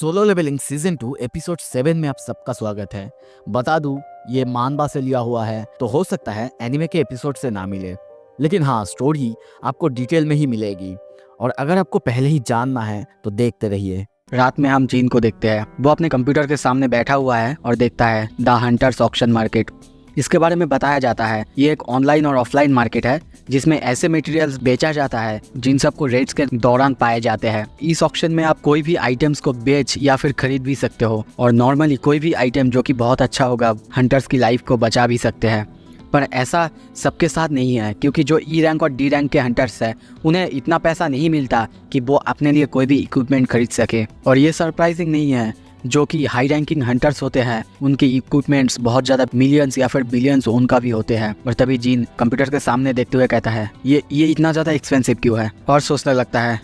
Solo levelling season 2 episode 7 में आप सबका स्वागत है। बता दूं, ये मानबा से लिया हुआ है, तो हो सकता है एनिमे के एपिसोड से ना मिले, लेकिन हाँ, स्टोरी आपको डिटेल में ही मिलेगी। और अगर आपको पहले ही जानना है तो देखते रहिए। रात में हम जीन को देखते हैं। वो अपने कंप्यूटर के सामने बैठा हुआ है और देखता है द हंटर्स ऑक्शन मार्केट। इसके बारे में बताया जाता है ये एक ऑनलाइन और ऑफलाइन मार्केट है जिसमें ऐसे मटेरियल्स बेचा जाता है जिन सबको रेट्स के दौरान पाए जाते हैं। इस ऑक्शन में आप कोई भी आइटम्स को बेच या फिर खरीद भी सकते हो और नॉर्मली कोई भी आइटम जो कि बहुत अच्छा होगा हंटर्स की लाइफ को बचा भी सकते हैं। पर ऐसा सबके साथ नहीं है, क्योंकि जो ई रैंक और डी रैंक के हंटर्स है उन्हें इतना पैसा नहीं मिलता कि वो अपने लिए कोई भी इक्विपमेंट खरीद सके। और ये सरप्राइजिंग नहीं है, जो कि हाई रैंकिंग हंटर्स होते हैं उनके इक्विपमेंट्स बहुत ज़्यादा मिलियंस या फिर बिलियंस उनका भी होते हैं। और तभी जीन कंप्यूटर के सामने देखते हुए कहता है ये इतना ज़्यादा एक्सपेंसिव क्यों है। और सोचने लगता है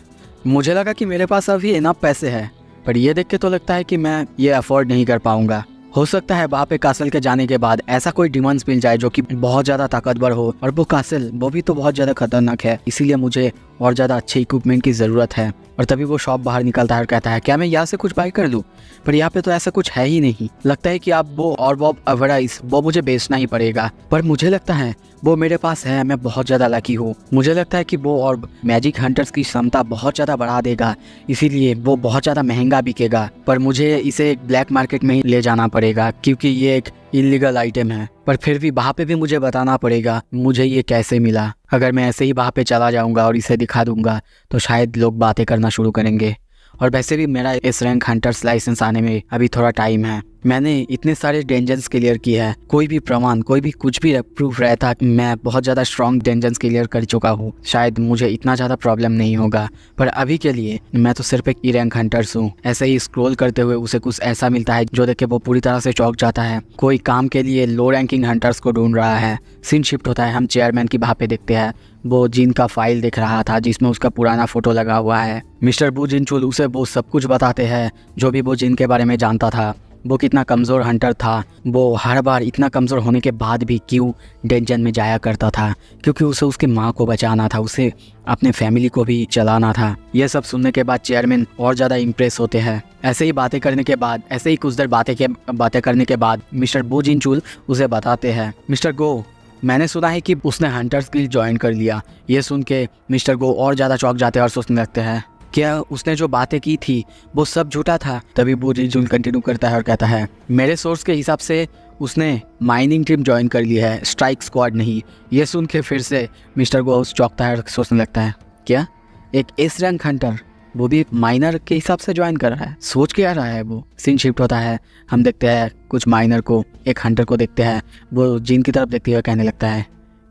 मुझे लगा कि मेरे पास अभी इनफ पैसे हैं, पर ये देख के तो लगता है कि मैं ये अफोर्ड नहीं कर पाऊंगा। हो सकता है वहाँ पे कासल के जाने के बाद ऐसा कोई डिमांड्स मिल जाए जो कि बहुत ज़्यादा ताकतवर हो, और वो कासल वो भी तो बहुत ज़्यादा खतरनाक है, इसीलिए मुझे और ज़्यादा अच्छे इक्विपमेंट की ज़रूरत है। और तभी वो शॉप बाहर निकलता है और कहता है क्या मैं यहाँ से कुछ बाई कर लूँ, पर यहाँ पे तो ऐसा कुछ है ही नहीं। लगता है कि आप वो और वो अवराइज वो मुझे बेचना ही पड़ेगा, पर मुझे लगता है वो मेरे पास है, मैं बहुत ज़्यादा लकी हूँ। मुझे लगता है कि वो और मैजिक हंटर्स की क्षमता बहुत ज़्यादा बढ़ा देगा, इसीलिए वो बहुत ज़्यादा महंगा बिकेगा, पर मुझे इसे एक ब्लैक मार्केट में ही ले जाना पड़ेगा क्योंकि ये एक इलीगल आइटम है। पर फिर भी वहाँ पे भी मुझे बताना पड़ेगा मुझे ये कैसे मिला। अगर मैं ऐसे ही वहाँ पे चला जाऊँगा और इसे दिखा दूँगा तो शायद लोग बातें करना शुरू करेंगे। और वैसे भी मेरा इस रैंक हंटर्स लाइसेंस आने में अभी थोड़ा टाइम है। मैंने इतने सारे डेंजन्स क्लियर किए हैं, कोई भी प्रमाण कोई भी कुछ भी प्रूफ रहता मैं बहुत ज़्यादा स्ट्रॉन्ग डेंजन्स क्लियर कर चुका हूँ, शायद मुझे इतना ज़्यादा प्रॉब्लम नहीं होगा। पर अभी के लिए मैं तो सिर्फ एक ई रैंक हंटर्स हूँ। ऐसे ही स्क्रॉल करते हुए उसे कुछ ऐसा मिलता है जो देख के वो पूरी तरह से चौंक जाता है। कोई काम के लिए लो रैंकिंग हंटर्स को ढूंढ रहा है। सीन शिफ्ट होता है, हम चेयरमैन की वहाँ पे देखते हैं। वो जिन का फाइल दिख रहा था जिसमें उसका पुराना फोटो लगा हुआ है। मिस्टर बू जिनचुल उसे वो सब कुछ बताते हैं जो भी वो जिन के बारे में जानता था। वो कितना कमज़ोर हंटर था, वो हर बार इतना कमज़ोर होने के बाद भी क्यों डेंजन में जाया करता था, क्योंकि उसे उसकी माँ को बचाना था, उसे अपने फैमिली को भी चलाना था। ये सब सुनने के बाद चेयरमैन और ज़्यादा इम्प्रेस होते हैं। ऐसे ही बातें करने के बाद ऐसे ही कुछ देर बातें करने के बाद मिस्टर बू जिनचुल उसे बताते हैं मिस्टर गो, मैंने सुना है कि उसने हंटर्स गिल्ड ज्वाइन कर लिया। ये सुन के मिस्टर गो और ज़्यादा चौंक जाते हैं और सोचने लगते हैं क्या उसने जो बातें की थी वो सब झूठा था। तभी बू जिनचुल कंटिन्यू करता है और कहता है मेरे सोर्स के हिसाब से उसने माइनिंग टीम ज्वाइन कर ली है, स्ट्राइक स्क्वाड नहीं। ये सुन के फिर से मिस्टर गो चौंकता है और सोचने लगता है क्या एक एस रैंक हंटर वो भी माइनर के हिसाब से ज्वाइन कर रहा है, सोच के आ रहा है। वो सीन शिफ्ट होता है, हम देखते हैं कुछ माइनर को, एक हंटर को देखते हैं। वो जिन की तरफ देखते हुए कहने लगता है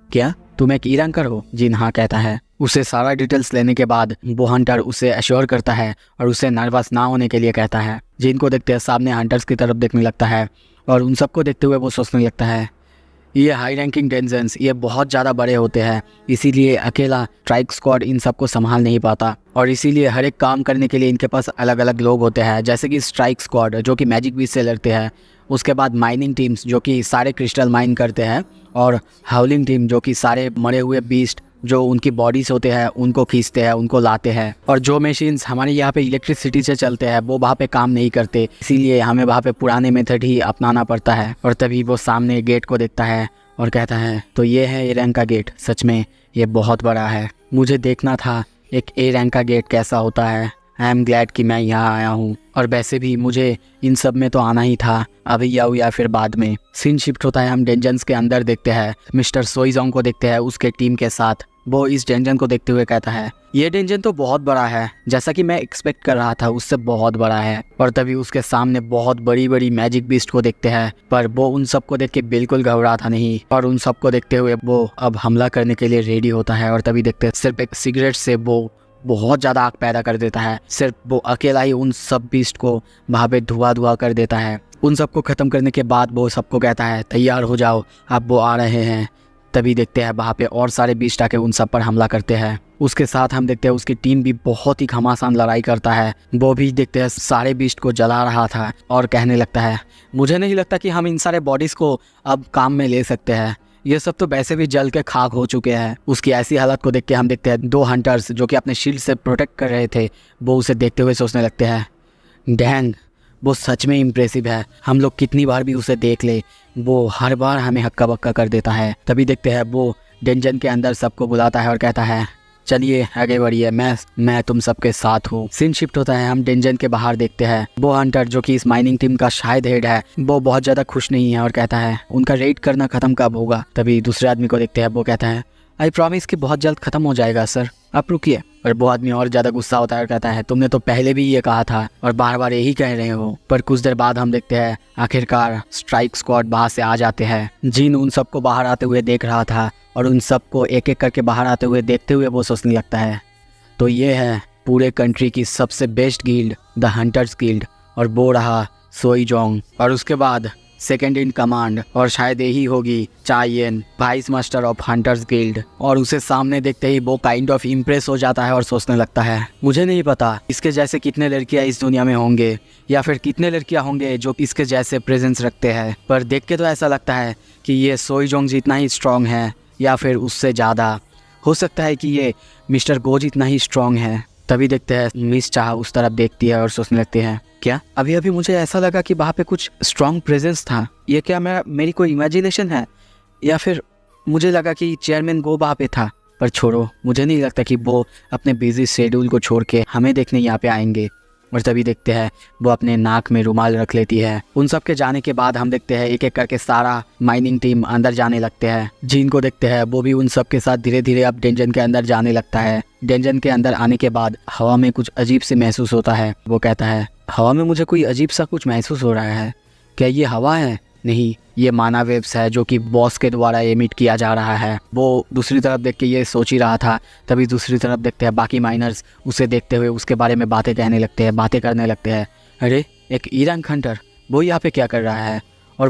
क्या तुम एक ई रैंकर हो? जिन हाँ कहता है। उसे सारा डिटेल्स लेने के बाद वो हंटर उसे एश्योर करता है और उसे नर्वस ना होने के लिए कहता है। जिन को देखते हैं सामने हंटर्स की तरफ देखने लगता है और उन सबको देखते हुए वो सोचने लगता है ये हाई रैंकिंग डेंजन्स ये बहुत ज़्यादा बड़े होते हैं, इसीलिए अकेला स्ट्राइक स्क्वाड इन सबको संभाल नहीं पाता, और इसीलिए हर एक काम करने के लिए इनके पास अलग अलग लोग होते हैं। जैसे कि स्ट्राइक स्क्वाड जो कि मैजिक बीस्ट से लड़ते हैं, उसके बाद माइनिंग टीम्स जो कि सारे क्रिस्टल माइन करते हैं, और हाउलिंग टीम जो कि सारे मरे हुए बीस्ट जो उनकी बॉडीज होते हैं उनको खींचते हैं, उनको लाते हैं। और जो मशीन्स हमारे यहाँ पे इलेक्ट्रिसिटी से चलते हैं वो वहाँ पे काम नहीं करते, इसीलिए हमें वहाँ पे पुराने मेथड ही अपनाना पड़ता है। और तभी वो सामने गेट को देखता है और कहता है तो ये है ए रैंक का गेट, सच में ये बहुत बड़ा है, मुझे देखना था एक ए रैंक का गेट कैसा होता है। आई एम ग्लैड कि मैं यहाँ आया हूँ, और वैसे भी मुझे इन सब में तो आना ही था, अभी आऊँ या फिर बाद में। सीन शिफ्ट होता है, हम डेंजन्स के अंदर देखते हैं। मिस्टर सोइजोंग को देखते हैं उसके टीम के साथ। वो इस डेंजन को देखते हुए कहता है ये डेंजन तो बहुत बड़ा है, जैसा कि मैं एक्सपेक्ट कर रहा था उससे बहुत बड़ा है। और तभी उसके सामने बहुत बड़ी बड़ी मैजिक बीस्ट को देखते हैं, पर वो उन सबको देख के बिल्कुल घबराता नहीं, और उन सबको देखते हुए वो अब हमला करने के लिए रेडी होता है। और तभी देखते हैं सिर्फ एक सिगरेट से वो बहुत ज़्यादा आग पैदा कर देता है। सिर्फ वो अकेला ही उन सब बीस्ट को वहाँ पे धुआं कर देता है। उन सबको ख़त्म करने के बाद वो सबको कहता है तैयार हो जाओ, अब वो आ रहे हैं। तभी देखते हैं वहाँ पे और सारे बीस्ट आके उन सब पर हमला करते हैं। उसके साथ हम देखते हैं उसकी टीम भी बहुत ही घमासान लड़ाई करता है। वो भी देखते हैं सारे बीस्ट को जला रहा था और कहने लगता है मुझे नहीं लगता कि हम इन सारे बॉडीज़ को अब काम में ले सकते हैं, ये सब तो वैसे भी जल के खाक हो चुके हैं। उसकी ऐसी हालत को देख के हम देखते हैं दो हंटर्स जो कि अपने शील्ड से प्रोटेक्ट कर रहे थे वो उसे देखते हुए सोचने लगते हैं डैंग, वो सच में इम्प्रेसिव है। हम लोग कितनी बार भी उसे देख ले, वो हर बार हमें हक्का बक्का कर देता है। तभी देखते हैं वो डेंजन के अंदर सबको बुलाता है और कहता है चलिए आगे बढ़िए, मैं तुम सबके साथ हूँ। सीन शिफ्ट होता है, हम डेंजन के बाहर देखते हैं वो हंटर जो कि इस माइनिंग टीम का शायद हेड है, वो बहुत ज़्यादा खुश नहीं है और कहता है उनका रेड करना ख़त्म कब होगा। तभी दूसरे आदमी को देखते हैं, वो कहता है आई प्रॉमिस कि बहुत जल्द ख़त्म हो जाएगा सर, आप रुकिए। और वो आदमी और ज़्यादा गुस्सा होता है और कहता है तुमने तो पहले भी ये कहा था और बार बार यही कह रहे हो। पर कुछ देर बाद हम देखते हैं आखिरकार स्ट्राइक स्क्वाड बाहर से आ जाते हैं। जिन उन सबको बाहर आते हुए देख रहा था और उन सबको एक एक करके बाहर आते हुए देखते हुए वो सोचने लगता है तो ये है पूरे कंट्री की सबसे best guild, the hunters guild, और वो रहा सोईजोंग। और उसके बाद सेकंड इन कमांड और शायद यही होगी Chaiyan, vice master of hunters guild. और उसे सामने देखते ही वो काइंड ऑफ इम्प्रेस हो जाता है और सोचने लगता है मुझे नहीं पता इसके जैसे कितने लड़कियां इस दुनिया में होंगे या फिर कितने लड़कियां होंगे जो इसके जैसे प्रेजेंस रखते हैं, पर देख के तो ऐसा लगता है कि ये सोईजोंग जितना ही स्ट्रॉन्ग है या फिर उससे ज़्यादा। हो सकता है कि ये मिस्टर गो जितना ही स्ट्रॉन्ग है। तभी देखते हैं मिस चाह उस तरफ देखती है और सोचने लगती है क्या अभी अभी मुझे ऐसा लगा कि वहाँ पे कुछ स्ट्रॉन्ग प्रेजेंस था, ये क्या मेरी कोई इमेजिनेशन है या फिर मुझे लगा कि चेयरमैन गो वहाँ पे था। पर छोड़ो, मुझे नहीं लगता कि वो अपने बिजी शेड्यूल को छोड़ के हमें देखने यहाँ पे आएंगे। और तभी देखते हैं वो अपने नाक में रुमाल रख लेती है। उन सब के जाने के बाद हम देखते हैं एक एक करके सारा माइनिंग टीम अंदर जाने लगते हैं। जिन को देखते हैं वो भी उन सब के साथ धीरे धीरे अब डेंजन के अंदर जाने लगता है। डेंजन के अंदर आने के बाद हवा में कुछ अजीब से महसूस होता है। वो कहता है हवा में मुझे कोई अजीब सा कुछ महसूस हो रहा है, क्या ये हवा है? नहीं, ये माना वेव्स है जो कि बॉस के द्वारा एमिट किया जा रहा है। वो दूसरी तरफ देख के ये सोच ही रहा था। तभी दूसरी तरफ देखते हैं बाकी माइनर्स उसे देखते हुए उसके बारे में बातें कहने लगते हैं, बातें करने लगते हैं। अरे एक ईरान हंटर, वो यहाँ पे क्या कर रहा है और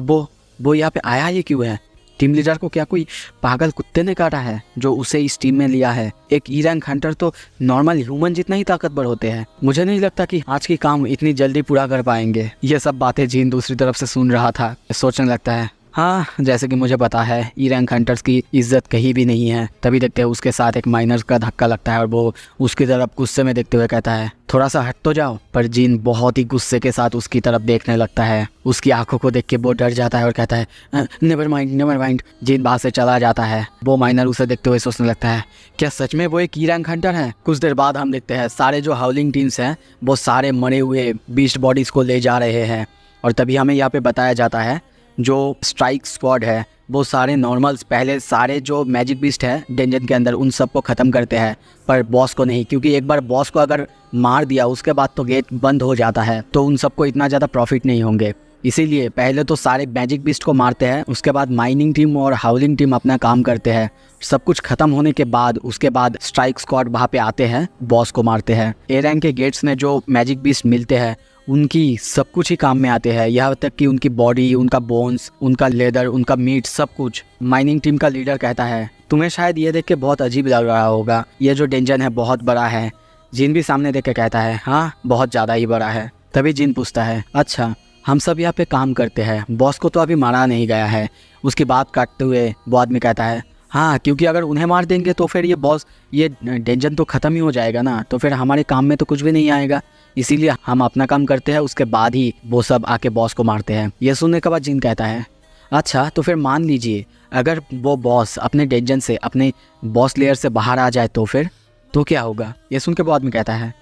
वो यहाँ पे आया ही क्यों है? टीम लीडर को क्या कोई पागल कुत्ते ने काटा है जो उसे इस टीम में लिया है? एक ईरान हंटर तो नॉर्मल ह्यूमन जितना ही ताकतवर होते हैं। मुझे नहीं लगता कि आज की काम इतनी जल्दी पूरा कर पाएंगे। ये सब बातें जीन दूसरी तरफ से सुन रहा था। सोचने लगता है हाँ, जैसे कि मुझे पता है ई रैंक हंटर्स की इज्जत कहीं भी नहीं है। तभी देखते हैं उसके साथ एक माइनर का धक्का लगता है और वो उसकी तरफ गुस्से में देखते हुए कहता है थोड़ा सा हट तो जाओ। पर जीन बहुत ही गुस्से के साथ उसकी तरफ देखने लगता है। उसकी आंखों को देख के वो डर जाता है और कहता है नेवर माइंड। जीन बाहर से चला जाता है। वो माइनर उसे देखते हुए सोचने लगता है क्या सच में वो एक ई रैंक हंटर है? कुछ देर बाद हम देखते हैं सारे जो हाउलिंग टीम्स हैं वो सारे मरे हुए बीस्ट बॉडीज को ले जा रहे हैं। और तभी हमें यहाँ पे बताया जाता है जो स्ट्राइक स्क्वाड है वो सारे नॉर्मल्स पहले सारे जो मैजिक बीस्ट है डेंजन के अंदर उन सबको ख़त्म करते हैं, पर बॉस को नहीं, क्योंकि एक बार बॉस को अगर मार दिया उसके बाद तो गेट बंद हो जाता है, तो उन सबको इतना ज़्यादा प्रॉफिट नहीं होंगे। इसीलिए पहले तो सारे मैजिक बीस्ट को मारते हैं, उसके बाद माइनिंग टीम और हाउलिंग टीम अपना काम करते हैं। सब कुछ खत्म होने के बाद उसके बाद स्ट्राइक स्क्वाड वहाँ पे आते हैं, बॉस को मारते हैं। ए रैंक के गेट्स में जो मैजिक बीस्ट मिलते हैं उनकी सब कुछ ही काम में आते हैं, यहाँ तक कि उनकी बॉडी, उनका बोन्स, उनका लेदर, उनका मीट, सब कुछ। माइनिंग टीम का लीडर कहता है तुम्हें शायद ये देख के बहुत अजीब लग रहा होगा, ये जो डेंजन है बहुत बड़ा है। जिन भी सामने देख के कहता है हाँ बहुत ज़्यादा ही बड़ा है। तभी जिन पूछता है अच्छा हम सब यहाँ पे काम करते हैं, बॉस को तो अभी मारा नहीं गया है। उसकी बात काटते हुए वो आदमी कहता है हाँ, क्योंकि अगर उन्हें मार देंगे तो फिर ये डेंजन तो ख़त्म ही हो जाएगा ना, तो फिर हमारे काम में तो कुछ भी नहीं आएगा। इसीलिए हम अपना काम करते हैं, उसके बाद ही वो सब आके बॉस को मारते हैं। ये सुनने के बाद जिन कहता है अच्छा तो फिर मान लीजिए अगर वो बॉस अपने डेंजन से, अपने बॉस लेयर से बाहर आ जाए तो फिर तो क्या होगा? ये सुन के वो आदमी कहता है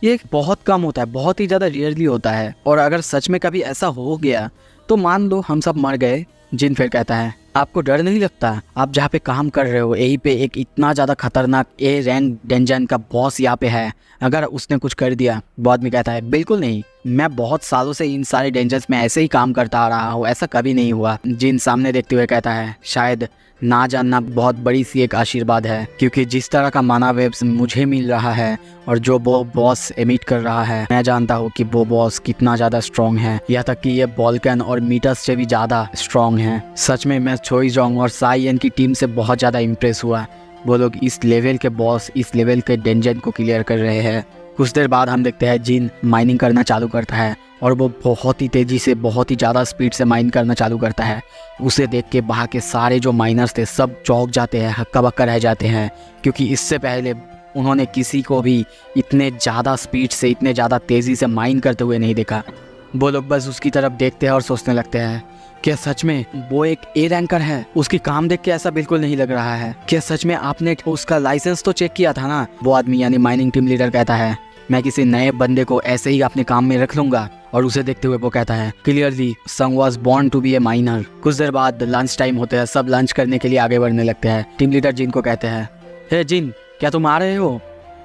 ये बहुत कम होता है, बहुत ही ज़्यादा रेयरली होता है, और अगर सच में कभी ऐसा हो गया तो मान लो हम सब मर गए। जिन फिर कहता है आपको डर नहीं लगता? आप जहाँ पे काम कर रहे हो यहीं पे एक इतना ज़्यादा खतरनाक ए रैंक डेंजन का बॉस यहाँ पे है, अगर उसने कुछ कर दिया? वो आदमी कहता है बिल्कुल नहीं, मैं बहुत सालों से इन सारे डेंजर्स में ऐसे ही काम करता आ रहा हूँ, ऐसा कभी नहीं हुआ। जिन सामने देखते हुए कहता है शायद ना जानना बहुत बड़ी सी एक आशीर्वाद है, क्योंकि जिस तरह का माना वेब्स मुझे मिल रहा है और जो वो बॉस एमिट कर रहा है, मैं जानता हूँ कि वो बॉस कितना ज़्यादा स्ट्रॉन्ग है, यहाँ तक कि ये बॉल्कन और मीटस से भी ज़्यादा स्ट्रॉन्ग है। सच में मैं छोईजोंग और साइयन की टीम से बहुत ज़्यादा इम्प्रेस हुआ। वो लोग इस लेवल के बॉस, इस लेवल के डेंजन को क्लियर कर रहे हैं। कुछ देर बाद हम देखते हैं जिन माइनिंग करना चालू करता है और वो बहुत ही तेज़ी से, बहुत ही ज़्यादा स्पीड से माइन करना चालू करता है। उसे देख के वहाँ के सारे जो माइनर्स थे सब चौंक जाते हैं, हक्का बक्का रह जाते हैं, क्योंकि इससे पहले उन्होंने किसी को भी इतने ज़्यादा स्पीड से, इतने ज़्यादा तेज़ी से माइन करते हुए नहीं देखा। वो लोग बस उसकी तरफ देखते हैं और सोचने लगते हैं, क्या सच में वो एक ए रैंकर है? उसकी काम देख के ऐसा बिल्कुल नहीं लग रहा है। क्या सच में आपने उसका लाइसेंस तो चेक किया था ना? वो आदमी यानी माइनिंग टीम लीडर कहता है, मैं किसी नए बंदे को ऐसे ही अपने काम में रख लूंगा। और उसे देखते हुए वो कहता है, clearly Sang was born to be a miner. कुछ देर बाद लंच टाइम होता है, सब लंच करने के लिए आगे बढ़ने लगते हैं। टीम लीडर जिन को कहते हैं, हे जिन, क्या तुम आ रहे हो?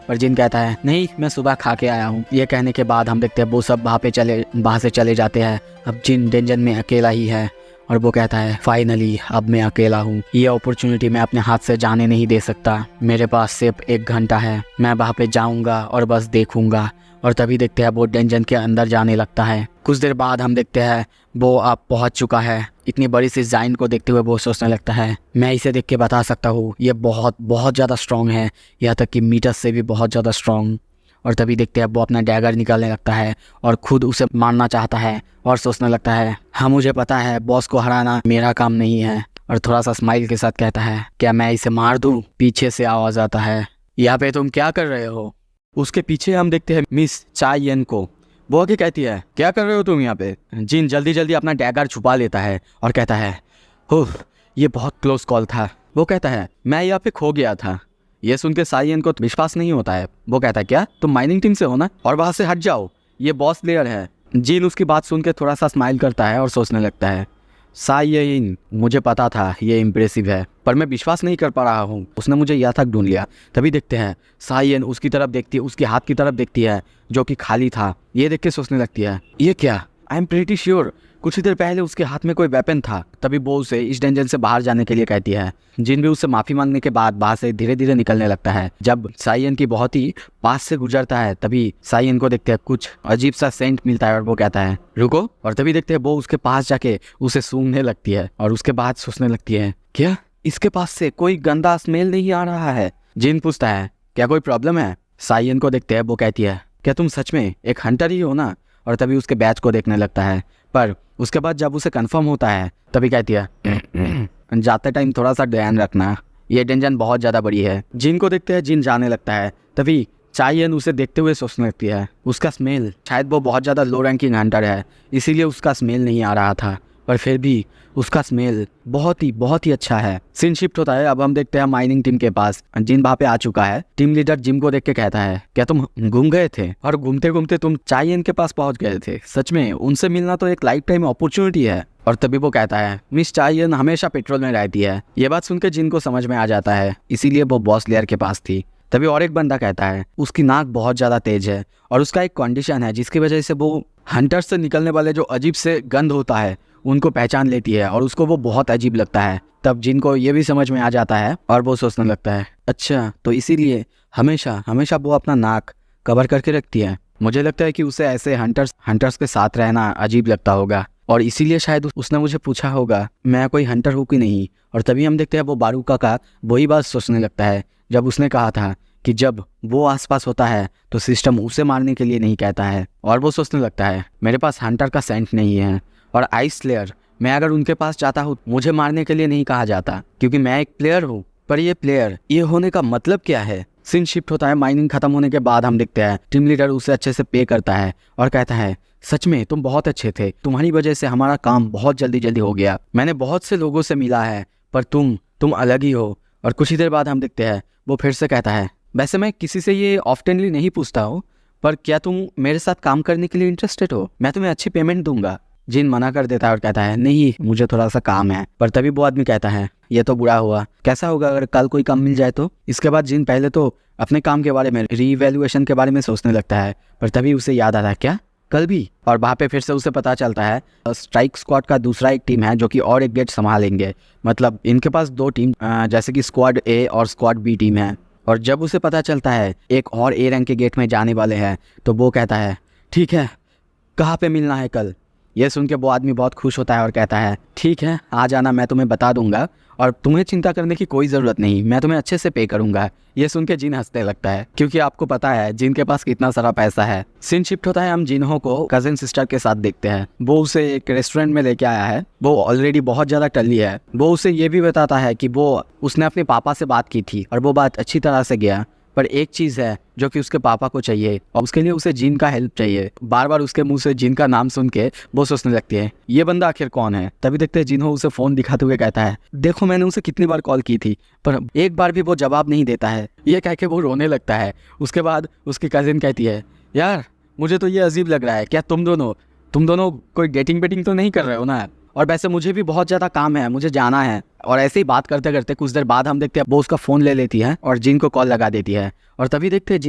पर जिन कहता है, नहीं, मैं सुबह खा के आया हूँ। ये कहने के बाद हम देखते हैं वो सब वहाँ से चले जाते हैं। अब जिन डेंजन में अकेला ही है और वो कहता है, फाइनली अब मैं अकेला हूँ। ये अपॉर्चुनिटी मैं अपने हाथ से जाने नहीं दे सकता। मेरे पास सिर्फ 1 घंटा है, मैं वहाँ पे जाऊँगा और बस देखूँगा। और तभी देखते हैं वो डेंजन के अंदर जाने लगता है। कुछ देर बाद हम देखते हैं वो अब पहुँच चुका है। इतनी बड़ी सी जाइन को देखते हुए वो सोचने लगता है, मैं इसे देख के बता सकता हूँ ये बहुत बहुत ज़्यादा स्ट्रॉन्ग है, यहाँ तक कि मीटस से भी बहुत ज़्यादा स्ट्रॉन्ग। और तभी देखते हैं वो अपना डैगर निकालने लगता है और खुद उसे मारना चाहता है और सोचने लगता है, हाँ मुझे पता है बॉस को हराना मेरा काम नहीं है। और थोड़ा सा स्माइल के साथ कहता है, क्या मैं इसे मार दूँ? पीछे से आवाज़ आता है, यहाँ पे तुम क्या कर रहे हो? उसके पीछे हम देखते हैं मिस चाय यन को। वो आगे कहती है, क्या कर रहे हो तुम यहाँ पे? जिन जल्दी जल्दी अपना डैगर छुपा लेता है और कहता है, ओह ये बहुत क्लोज कॉल था। वो कहता है, मैं यहाँ पे खो गया था। ये सुन के साइयन को विश्वास नहीं होता है। वो कहता है, क्या तुम माइनिंग टीम से हो ना? और वहाँ से हट जाओ, ये बॉस प्लेयर है। जिन उसकी बात सुन के थोड़ा सा स्माइल करता है और सोचने लगता है, साइयन, मुझे पता था ये इम्प्रेसिव है, पर मैं विश्वास नहीं कर पा रहा हूँ, उसने मुझे यहाँ तक ढूंढ लिया। तभी देखते हैं साइयन उसकी तरफ देखती है, उसके हाथ की तरफ देखती है जो कि खाली था। ये देख के सोचने लगती है, ये क्या? आई एम प्रीटी श्योर कुछ ही देर पहले उसके हाथ में कोई वेपन था। तभी वो उसे इस डेंजन से बाहर जाने के लिए कहती है। जिन भी उससे माफ़ी मांगने के बाद बाहर से धीरे धीरे निकलने लगता है। जब साइयन की बहुत ही पास से गुजरता है तभी साइयन को देखते हैं कुछ अजीब सा सेंट मिलता है और वो कहता है, रुको। और तभी देखते हैं वो उसके पास जाके उसे सूंघने लगती है और उसके बाद सोचने लगती है, क्या इसके पास से कोई गंदा स्मेल नहीं आ रहा है? जिन पूछता है, क्या कोई प्रॉब्लम है? साइयन को देखते हैं, वो कहती है, क्या तुम सच में एक हंटर ही हो ना? और तभी उसके बैच को देखने लगता है। पर उसके बाद जब उसे कंफर्म होता है तभी कहती है, जाते टाइम थोड़ा सा ध्यान रखना, ये डेंजन बहुत ज़्यादा बड़ी है। जिन को देखते हैं, जिन जाने लगता है। तभी चायन उसे देखते हुए सोचने लगती है, उसका स्मेल, शायद वो बहुत ज़्यादा लो रैंकिंग हंटर है इसीलिए उसका स्मेल नहीं आ रहा था, पर फिर भी उसका स्मेल बहुत ही अच्छा है। सीन शिफ्ट होता है। अब हम देखते हैं माइनिंग टीम के पास। जिन वहाँ पे आ चुका है। टीम लीडर जिम को देख के कहता है, क्या तुम घूम गए थे और घूमते घूमते तुम चायन के पास पहुंच गए थे? सच में उनसे मिलना तो एक लाइफ टाइम अपॉर्चुनिटी है। और तभी वो कहता है, मिस चायन हमेशा पेट्रोल में रहती है। ये बात सुनकर जिन को समझ में आ जाता है, इसीलिए वो बॉस लेयर के पास थी। तभी और एक बंदा कहता है, उसकी नाक बहुत ज़्यादा तेज है और उसका एक कंडीशन है जिसकी वजह से वो हंटर्स से निकलने वाले जो अजीब से गंध होता है उनको पहचान लेती है और उसको वो बहुत अजीब लगता है। तब जिनको ये भी समझ में आ जाता है और वो सोचने लगता है, अच्छा तो इसीलिए हमेशा वो अपना नाक कवर करके रखती है। मुझे लगता है कि उसे ऐसे हंटर्स के साथ रहना अजीब लगता होगा और इसीलिए शायद उसने मुझे पूछा होगा मैं कोई हंटर हूँ कि नहीं। और तभी हम देखते हैं वो बारूका का वही बात सोचने लगता है जब उसने कहा था कि जब वो आसपास होता है तो सिस्टम उसे मारने के लिए नहीं कहता है। और वो सोचने लगता है, मेरे पास हंटर का सेंट नहीं है और आइस प्लेयर, मैं अगर उनके पास जाता हूँ मुझे मारने के लिए नहीं कहा जाता क्योंकि मैं एक प्लेयर हूँ। पर ये होने का मतलब क्या है? सीन शिफ्ट होता है। माइनिंग खत्म होने के बाद हम देखते हैं टीम लीडर उसे अच्छे से पे करता है और कहता है, सच में तुम बहुत अच्छे थे, तुम्हारी वजह से हमारा काम बहुत जल्दी हो गया। मैंने बहुत से लोगों से मिला है पर तुम अलग ही हो। और कुछ ही देर बाद हम देखते हैं वो फिर से कहता है, वैसे मैं किसी से ये ऑफ्टेनली नहीं पूछता हूँ पर क्या तुम मेरे साथ काम करने के लिए इंटरेस्टेड हो? मैं तुम्हें अच्छी पेमेंट दूंगा। जिन मना कर देता है और कहता है, नहीं मुझे थोड़ा सा काम है। पर तभी वो आदमी कहता है, ये तो बुरा हुआ, कैसा होगा अगर कल कोई काम मिल जाए तो? इसके बाद जिन पहले तो अपने काम के बारे में, रीवैल्यूएशन के बारे में सोचने लगता है पर तभी उसे याद आता है, क्या कल भी? और वहाँ पे फिर से उसे पता चलता है स्ट्राइक स्क्वाड का दूसरा एक टीम है जो कि और एक गेट संभालेंगे। मतलब इनके पास 2 टीम जैसे कि स्क्वाड ए और स्क्वाड बी टीम है। और जब उसे पता चलता है एक और ए रैंक के गेट में जाने वाले हैं तो वो कहता है, ठीक है कहाँ पे मिलना है कल? ये सुन के वो आदमी बहुत खुश होता है और कहता है, ठीक है आ जाना, मैं तुम्हें बता दूंगा और तुम्हें चिंता करने की कोई ज़रूरत नहीं, मैं तुम्हें अच्छे से पे करूंगा। ये सुन के जिन हंसने लगता है क्योंकि आपको पता है जिन के पास कितना सारा पैसा है। सीन शिफ्ट होता है। हम जिन्हों को कजिन सिस्टर के साथ देखते हैं। वो उसे एक रेस्टोरेंट में लेके आया है। वो ऑलरेडी बहुत ज़्यादा टल्ली है। वो उसे ये भी बताता है कि वो उसने अपने पापा से बात की थी और वो बात अच्छी तरह से गया पर एक चीज़ है जो कि उसके पापा को चाहिए और उसके लिए उसे जिन का हेल्प चाहिए। बार बार उसके मुंह से जिन का नाम सुन के वो सोचने लगती है ये बंदा आखिर कौन है। तभी देखते हैं जिन्हो उसे फ़ोन दिखाते हुए कहता है देखो मैंने उसे कितनी बार कॉल की थी पर एक बार भी वो जवाब नहीं देता है। ये कह के वो रोने लगता है। उसके बाद उसकी कजिन कहती है यार मुझे तो ये अजीब लग रहा है, क्या तुम दोनों कोई डेटिंग बेटिंग तो नहीं कर रहे हो ना। और वैसे मुझे भी बहुत ज़्यादा काम है, मुझे जाना है। और ऐसे ही बात करते करते कुछ देर बाद हम देखते हैं वो उसका फ़ोन ले लेती है और जिन को कॉल लगा देती है। और तभी देखते हैं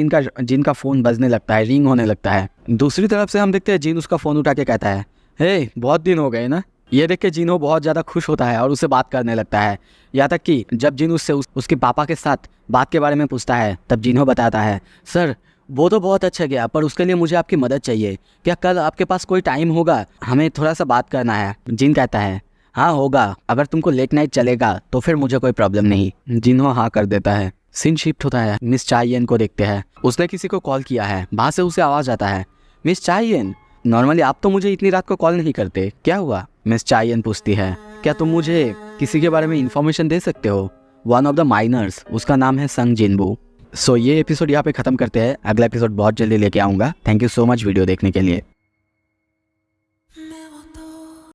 जिन का फ़ोन बजने लगता है, रिंग होने लगता है। दूसरी तरफ से हम देखते हैं जिन उसका फ़ोन उठा के कहता है हे बहुत दिन हो गए ना। ये देख के जिन्हो बहुत ज़्यादा खुश होता है और उससे बात करने लगता है। यहाँ तक कि जब जिन उससे उसके पापा के साथ बात के बारे में पूछता है तब जिन्हो बताता है सर वो तो बहुत अच्छा गया पर उसके लिए मुझे आपकी मदद चाहिए। क्या कल आपके पास कोई टाइम होगा, हमें थोड़ा सा बात करना है। जिन कहता है हाँ होगा, अगर तुमको लेट नाइट चलेगा तो फिर मुझे कोई प्रॉब्लम नहीं। जिन्हो हाँ कर देता है। सीन शिफ्ट होता है, मिस चाइयन को देखते हैं। उसने किसी को कॉल किया है, वहाँ से उसे आवाज़ आता है मिस चाइयन नॉर्मली आप तो मुझे इतनी रात को कॉल नहीं करते, क्या हुआ। मिस चाइयन पूछती है क्या तुम मुझे किसी के बारे में इंफॉर्मेशन दे सकते हो। वन ऑफ द माइनर्स, उसका नाम है संग जिनबू। सो ये एपिसोड यहाँ पे ख़त्म करते हैं। अगला एपिसोड बहुत जल्दी लेके आऊँगा। Thank you so much video देखने के लिए।